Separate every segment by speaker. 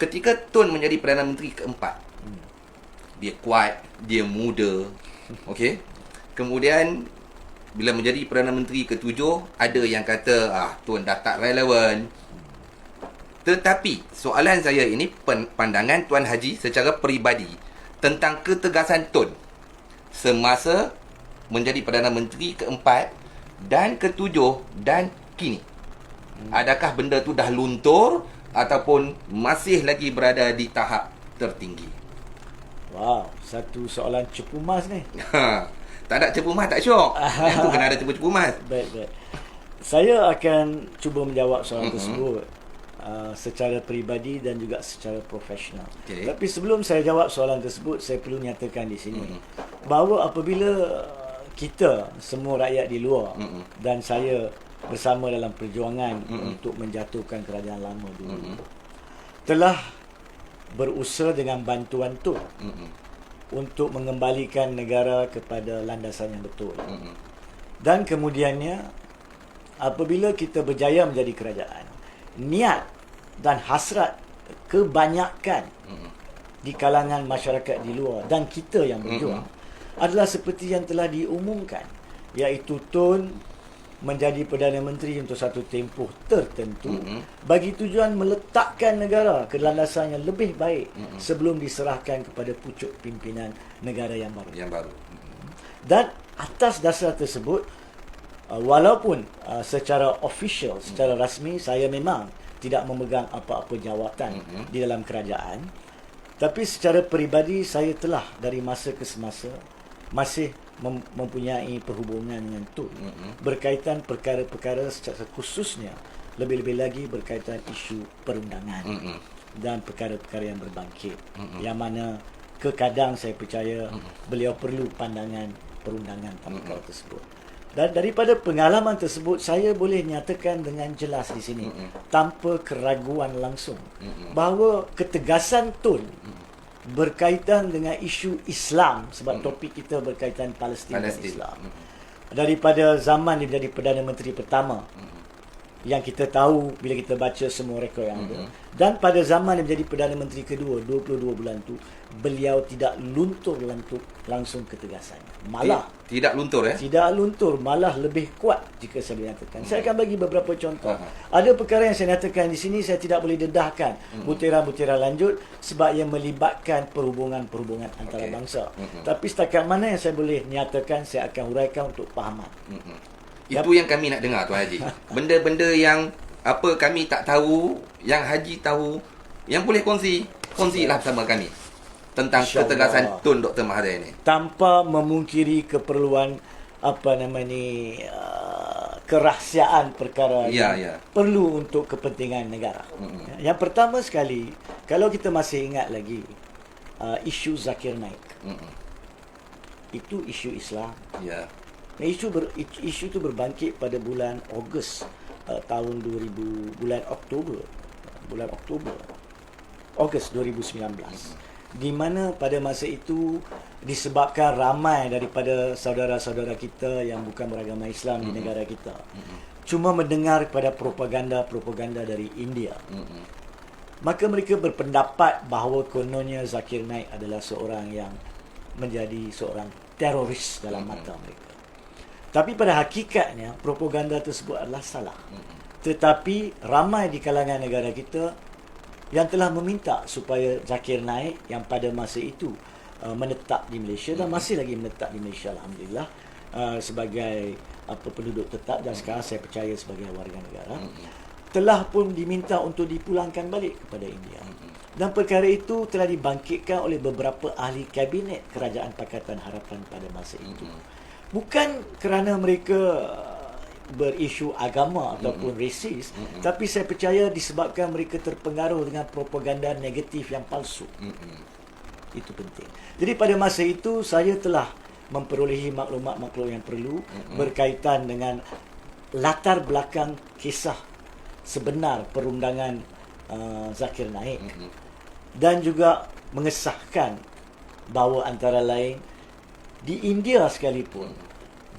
Speaker 1: ketika Tun menjadi Perdana Menteri keempat, dia kuat, dia muda, okey. Kemudian bila menjadi Perdana Menteri ketujuh, ada yang kata Tun dah tak relevan. Tetapi soalan saya ini pandangan Tuan Haji secara peribadi tentang ketegasan Tun semasa menjadi Perdana Menteri keempat dan ketujuh dan kini. Adakah benda tu dah luntur ataupun masih lagi berada di tahap tertinggi?
Speaker 2: Wow, satu soalan cepu mas ni.
Speaker 1: Tak ada cepu mas tak syok. Yang tu kena ada cepu mas.
Speaker 2: Baik. Saya akan cuba menjawab soalan tersebut secara peribadi dan juga secara profesional.
Speaker 1: Okay.
Speaker 2: Tapi sebelum saya jawab soalan tersebut, saya perlu nyatakan di sini bahawa apabila kita semua rakyat di luar dan saya bersama dalam perjuangan untuk menjatuhkan kerajaan lama dulu telah berusaha dengan bantuan tu untuk mengembalikan negara kepada landasan yang betul. Dan kemudiannya apabila kita berjaya menjadi kerajaan, niat dan hasrat kebanyakan di kalangan masyarakat di luar dan kita yang berjuang adalah seperti yang telah diumumkan, iaitu Tun menjadi Perdana Menteri untuk satu tempoh tertentu bagi tujuan meletakkan negara ke landasan yang lebih baik sebelum diserahkan kepada pucuk pimpinan negara yang baru. Dan atas dasar tersebut, walaupun secara official, secara rasmi saya memang tidak memegang apa-apa jawatan di dalam kerajaan, tapi secara peribadi saya telah dari masa ke semasa masih mempunyai perhubungan dengan Tun berkaitan perkara-perkara secara khususnya lebih-lebih lagi berkaitan isu perundangan dan perkara-perkara yang berbangkit, yang mana kekadang saya percaya beliau perlu pandangan perundangan tentang perkara tersebut. Dan daripada pengalaman tersebut, saya boleh nyatakan dengan jelas di sini tanpa keraguan langsung bahawa ketegasan Tun berkaitan dengan isu Islam, sebab topik kita berkaitan Palestin dan Islam, daripada zaman dia menjadi Perdana Menteri pertama yang kita tahu bila kita baca semua rekod yang ada, dan pada zaman dia menjadi Perdana Menteri kedua 22 bulan tu, beliau tidak luntur langsung ketegasannya, malah
Speaker 1: tidak luntur
Speaker 2: tidak luntur, malah lebih kuat jika saya boleh nyatakan. Saya akan bagi beberapa contoh. Ada perkara yang saya nyatakan di sini, saya tidak boleh dedahkan butiran-butiran lanjut sebab ia melibatkan perhubungan antara bangsa. Tapi setakat mana yang saya boleh nyatakan, saya akan huraikan untuk fahaman.
Speaker 1: Itu yang kami nak dengar Tuan Haji. Benda-benda yang apa kami tak tahu, yang Haji tahu, yang boleh kongsilah bersama kami tentang ketegasan Tun Dr. Mahathir ini.
Speaker 2: Tanpa memungkiri keperluan kerahsiaan perkara yang perlu untuk kepentingan negara. Yang pertama sekali, kalau kita masih ingat lagi isu Zakir Naik. Itu isu Islam. Isu itu berbangkit pada bulan Ogos tahun 2000, bulan Oktober Ogos 2019. Di mana pada masa itu disebabkan ramai daripada saudara-saudara kita yang bukan beragama Islam di negara kita cuma mendengar kepada propaganda dari India, maka mereka berpendapat bahawa kononnya Zakir Naik adalah seorang yang menjadi seorang teroris dalam mata mereka. Tapi pada hakikatnya propaganda tersebut adalah salah. Tetapi ramai di kalangan negara kita yang telah meminta supaya Zakir Naik yang pada masa itu menetap di Malaysia dan masih lagi menetap di Malaysia, alhamdulillah, sebagai penduduk tetap, dan sekarang saya percaya sebagai warga negara, telah pun diminta untuk dipulangkan balik kepada India. Dan perkara itu telah dibangkitkan oleh beberapa ahli kabinet Kerajaan Pakatan Harapan pada masa itu. Bukan kerana mereka berisu agama ataupun rasis, tapi saya percaya disebabkan mereka terpengaruh dengan propaganda negatif yang palsu. Itu penting. Jadi pada masa itu saya telah memperolehi maklumat-maklumat yang perlu berkaitan dengan latar belakang kisah sebenar perundangan Zakir Naik, dan juga mengesahkan bahawa antara lain di India sekalipun,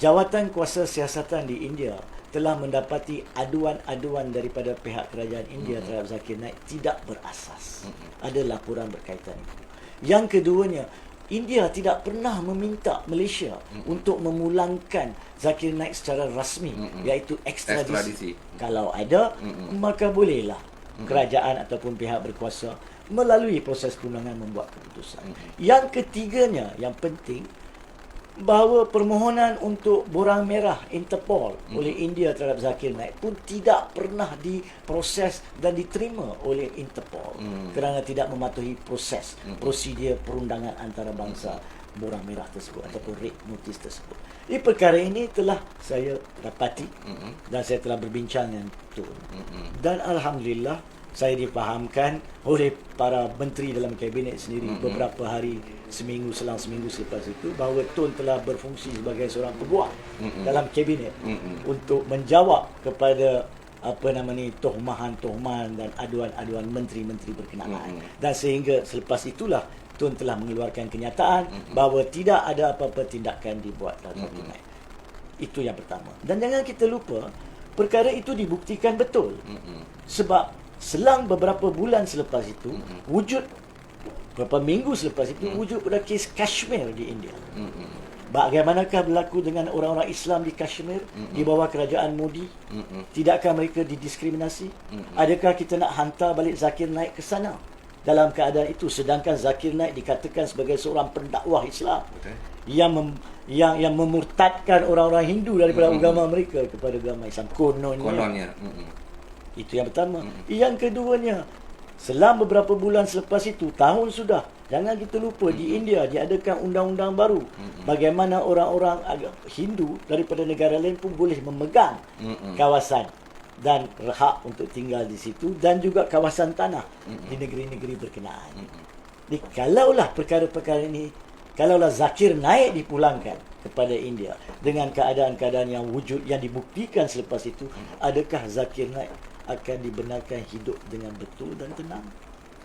Speaker 2: jawatan kuasa siasatan di India telah mendapati aduan-aduan daripada pihak kerajaan India terhadap Zakir Naik tidak berasas. Ada laporan berkaitan itu. Yang keduanya, India tidak pernah meminta Malaysia untuk memulangkan Zakir Naik secara rasmi, iaitu ekstradisi. Kalau ada, maka bolehlah kerajaan ataupun pihak berkuasa melalui proses perundangan membuat keputusan. Yang ketiganya, yang penting, bahawa permohonan untuk borang merah Interpol oleh India terhadap Zakir Naik pun tidak pernah diproses dan diterima oleh Interpol kerana tidak mematuhi proses prosedur perundangan antarabangsa borang merah tersebut ataupun red notice tersebut. Perkara ini telah saya dapati dan saya telah berbincang dengan Tun, dan alhamdulillah saya difahamkan oleh para menteri dalam kabinet sendiri beberapa hari, selang seminggu selepas itu, bahawa Tun telah berfungsi sebagai seorang peguam dalam kabinet untuk menjawab kepada tohmahan-tohmahan dan aduan-aduan menteri-menteri berkenaan. Dan sehingga selepas itulah Tun telah mengeluarkan kenyataan bahawa tidak ada apa-apa tindakan dibuat terhadap Zakir Naik. Itu yang pertama. Dan jangan kita lupa, perkara itu dibuktikan betul. Sebab selang beberapa bulan selepas itu, beberapa minggu selepas itu, wujud pada kes Kashmir di India. Bagaimanakah berlaku dengan orang-orang Islam di Kashmir di bawah kerajaan Modi? Tidakkah mereka didiskriminasi? Adakah kita nak hantar balik Zakir Naik ke sana dalam keadaan itu, sedangkan Zakir Naik dikatakan sebagai seorang pendakwah Islam yang memurtadkan orang-orang Hindu daripada agama mereka kepada agama Islam kononnya. Itu yang pertama. Yang keduanya, selang beberapa bulan selepas itu, tahun sudah, jangan kita lupa di India diadakan undang-undang baru bagaimana orang-orang Hindu daripada negara lain pun boleh memegang kawasan dan hak untuk tinggal di situ, dan juga kawasan tanah di negeri-negeri berkenaan. Jadi kalaulah perkara-perkara ini, kalaulah Zakir Naik dipulangkan kepada India dengan keadaan-keadaan yang wujud yang dibuktikan selepas itu, adakah Zakir Naik akan dibenarkan hidup dengan betul dan tenang?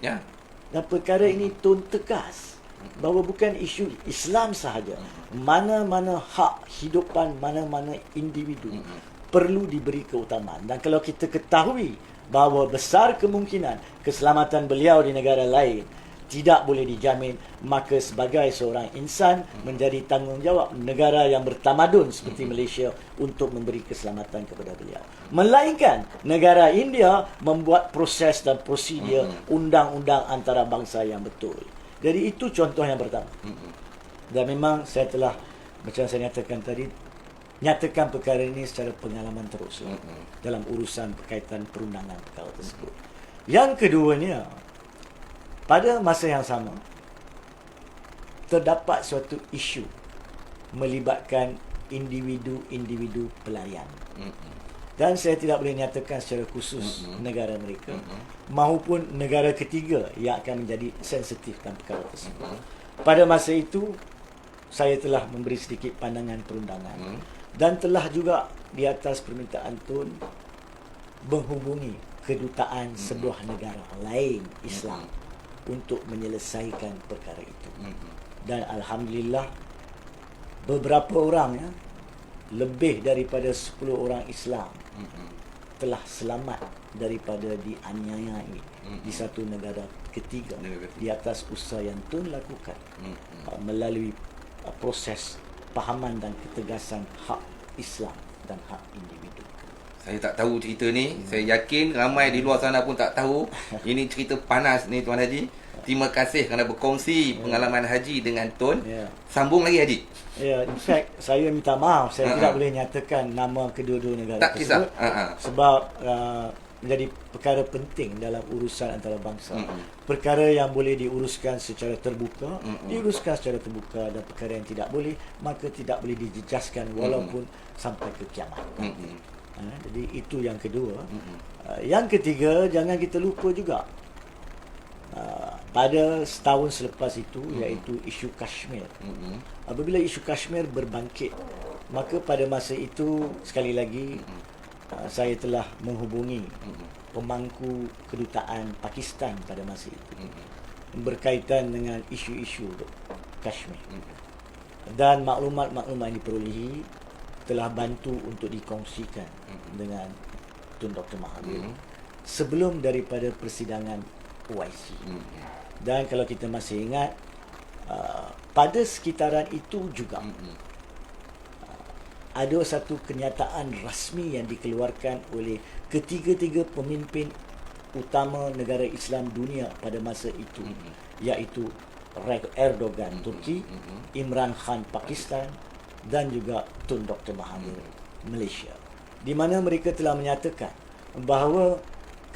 Speaker 1: Ya.
Speaker 2: Dan perkara ini Tun tegas bahawa bukan isu Islam sahaja, mana-mana hak hidupan mana-mana individu perlu diberi keutamaan. Dan kalau kita ketahui bahawa besar kemungkinan keselamatan beliau di negara lain tidak boleh dijamin, maka sebagai seorang insan menjadi tanggungjawab negara yang bertamadun seperti Malaysia untuk memberi keselamatan kepada beliau. Melainkan negara India membuat proses dan prosedur undang-undang antarabangsa yang betul. Jadi itu contoh yang pertama. Dan memang saya telah, macam saya nyatakan tadi, nyatakan perkara ini secara pengalaman terus dalam urusan berkaitan perundangan perkara tersebut. Yang keduanya, pada masa yang sama, terdapat suatu isu melibatkan individu-individu pelayan. Dan saya tidak boleh nyatakan secara khusus negara mereka maupun negara ketiga yang akan menjadi sensitif dalam perkara tersebut. Pada masa itu, saya telah memberi sedikit pandangan perundangan dan telah juga di atas permintaan Tun menghubungi kedutaan sebuah negara lain Islam untuk menyelesaikan perkara itu. Dan alhamdulillah, beberapa orang, lebih daripada 10 orang Islam telah selamat daripada dianiayai di satu negara ketiga di atas usaha yang Tun lakukan melalui proses pahaman dan ketegasan hak Islam dan hak individu.
Speaker 1: Saya tak tahu cerita ni. Saya yakin ramai di luar sana pun tak tahu. Ini cerita panas ni Tuan Haji. Terima kasih kerana berkongsi pengalaman haji dengan Tun. Sambung lagi Haji.
Speaker 2: In fact, saya minta maaf, saya tidak boleh nyatakan nama kedua-dua negara
Speaker 1: tak
Speaker 2: tersebut.
Speaker 1: Sebab
Speaker 2: menjadi perkara penting dalam urusan antarabangsa. Perkara yang boleh diuruskan secara terbuka, diuruskan secara terbuka, dan perkara yang tidak boleh, maka tidak boleh dijejaskan walaupun sampai ke kiamat. Jadi itu yang kedua. Yang ketiga, jangan kita lupa juga pada setahun selepas itu, iaitu isu Kashmir. Apabila isu Kashmir berbangkit, maka pada masa itu sekali lagi saya telah menghubungi pemangku kedutaan Pakistan pada masa itu berkaitan dengan isu-isu Kashmir. Dan maklumat-maklumat yang diperolehi telah bantu untuk dikongsikan dengan Tun Dr. Mahathir sebelum daripada persidangan OIC. Dan kalau kita masih ingat, pada sekitaran itu juga ada satu kenyataan rasmi yang dikeluarkan oleh ketiga-tiga pemimpin utama negara Islam dunia pada masa itu, iaitu Erdogan Turki, Imran Khan Pakistan dan juga Tun Dr. Mahathir Malaysia, di mana mereka telah menyatakan bahawa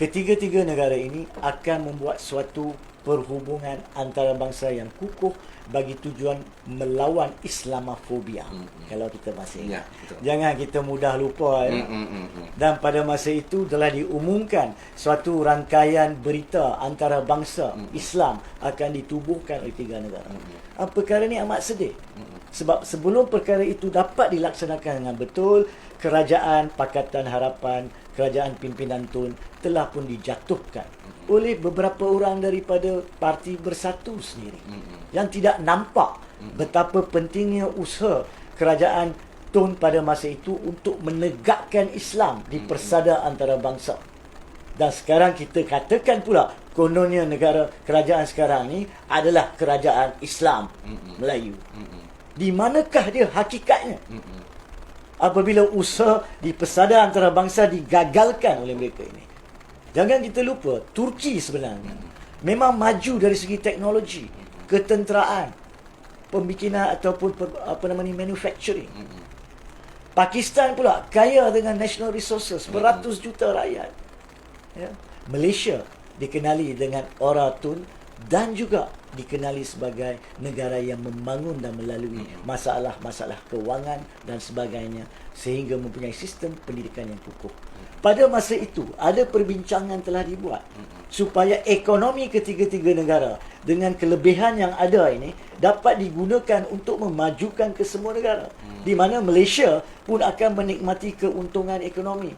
Speaker 2: ketiga-tiga negara ini akan membuat suatu perhubungan antarabangsa yang kukuh bagi tujuan melawan Islamofobia. Kalau kita masih ingat. Jangan kita mudah lupa. Dan pada masa itu telah diumumkan suatu rangkaian berita antarabangsa Islam akan ditubuhkan oleh tiga negara. Perkara ini amat sedih. Sebab sebelum perkara itu dapat dilaksanakan dengan betul, kerajaan Pakatan Harapan, kerajaan pimpinan Tun telah pun dijatuhkan oleh beberapa orang daripada Parti Bersatu sendiri yang tidak nampak betapa pentingnya usaha kerajaan Tun pada masa itu untuk menegakkan Islam di persada antarabangsa. Dan sekarang kita katakan pula kononnya negara kerajaan sekarang ni adalah kerajaan Islam Melayu. Di manakah dia hakikatnya? Apabila usaha di persada antarabangsa digagalkan oleh mereka ini. Jangan kita lupa, Turki sebenarnya memang maju dari segi teknologi, ketenteraan, pembikinan ataupun manufacturing. Pakistan pula kaya dengan national resources, beratus juta rakyat. Ya. Malaysia dikenali dengan aura Tun dan juga dikenali sebagai negara yang membangun dan melalui masalah-masalah kewangan dan sebagainya sehingga mempunyai sistem pendidikan yang kukuh. Pada masa itu ada perbincangan telah dibuat supaya ekonomi ketiga-tiga negara dengan kelebihan yang ada ini dapat digunakan untuk memajukan kesemua negara, di mana Malaysia pun akan menikmati keuntungan ekonomi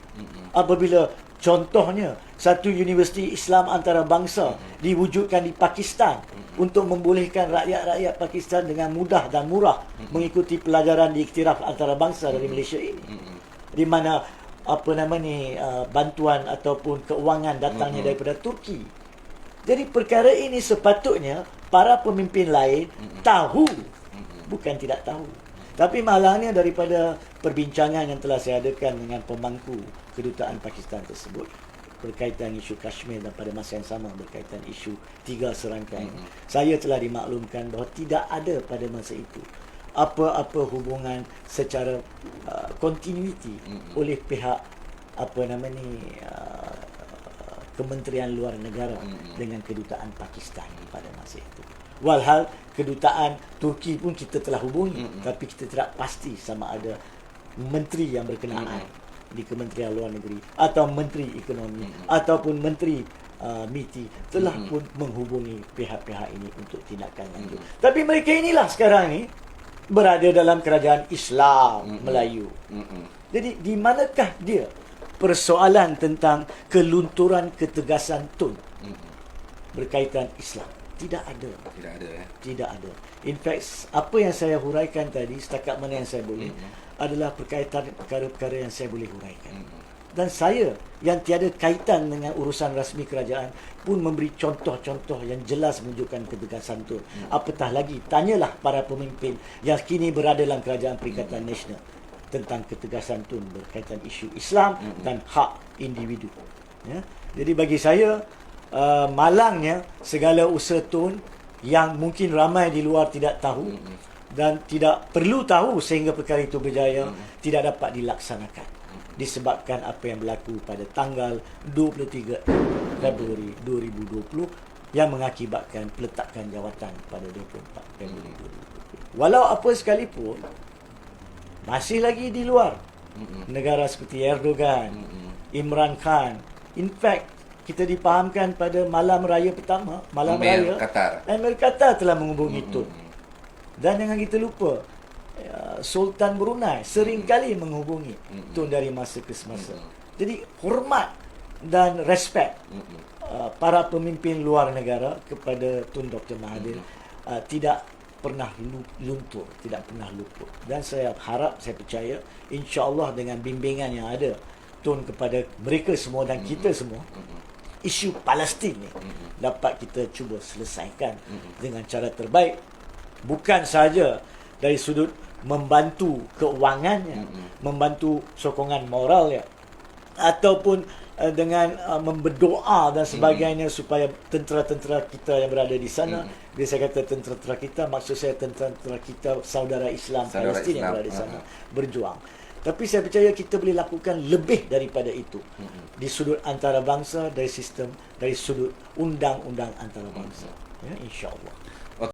Speaker 2: apabila contohnya satu universiti Islam antarabangsa diwujudkan di Pakistan untuk membolehkan rakyat-rakyat Pakistan dengan mudah dan murah mengikuti pelajaran di iktiraf antarabangsa dari Malaysia ini, di mana bantuan ataupun keuangan datangnya daripada Turki. Jadi perkara ini sepatutnya para pemimpin lain tahu, bukan tidak tahu. Tapi malangnya daripada perbincangan yang telah saya adakan dengan pemangku kedutaan Pakistan tersebut berkaitan isu Kashmir dan pada masa yang sama berkaitan isu tiga serangkaian, saya telah dimaklumkan bahawa tidak ada pada masa itu apa-apa hubungan secara continuity oleh pihak Kementerian Luar Negara dengan kedutaan Pakistan pada masa itu. Walhal kedutaan Turki pun kita telah hubungi, tapi kita tidak pasti sama ada menteri yang berkenaan di Kementerian Luar Negeri atau menteri ekonomi ataupun menteri MITI telah pun menghubungi pihak-pihak ini untuk tindakan lanjut. Tapi mereka inilah sekarang ni berada dalam kerajaan Islam Melayu. Jadi di manakah dia persoalan tentang kelunturan ketegasan Tun berkaitan Islam? Tidak ada. Tidak ada. In fact, apa yang saya huraikan tadi setakat mana yang saya boleh adalah berkaitan perkara-perkara yang saya boleh huraikan. Dan saya yang tiada kaitan dengan urusan rasmi kerajaan pun memberi contoh-contoh yang jelas menunjukkan ketegasan Tun. Apatah lagi, tanyalah para pemimpin yang kini berada dalam kerajaan Perikatan Nasional tentang ketegasan Tun berkaitan isu Islam dan hak individu. Ya? Jadi bagi saya, malangnya segala usaha Tun yang mungkin ramai di luar tidak tahu dan tidak perlu tahu sehingga perkara itu berjaya tidak dapat dilaksanakan. Disebabkan apa yang berlaku pada tanggal 23 Februari 2020 yang mengakibatkan peletakan jawatan pada 24 Februari 2020. Walau apa sekalipun, masih lagi di luar negara seperti Erdogan, Imran Khan. In fact, kita dipahamkan pada malam raya pertama,
Speaker 1: Amir
Speaker 2: Qatar telah menghubungi Tun. Dan jangan kita lupa, Sultan Brunei seringkali menghubungi Tun dari masa ke semasa. Jadi hormat dan respect para pemimpin luar negara kepada Tun Dr. Mahathir tidak pernah luntur, tidak pernah luput. Dan saya harap, saya percaya, insya-Allah dengan bimbingan yang ada Tun kepada mereka semua dan kita semua, isu Palestin ni dapat kita cuba selesaikan dengan cara terbaik, bukan sahaja dari sudut membantu keuangannya, membantu sokongan moralnya, ataupun dengan berdoa dan sebagainya supaya tentera-tentera kita yang berada di sana, bila saya kata tentera-tentera kita, maksud saya tentera-tentera kita, saudara Islam Palestin yang berada di sana, berjuang. Tapi saya percaya kita boleh lakukan lebih daripada itu di sudut antarabangsa, dari sistem, dari sudut undang-undang antarabangsa, ya, insya-Allah.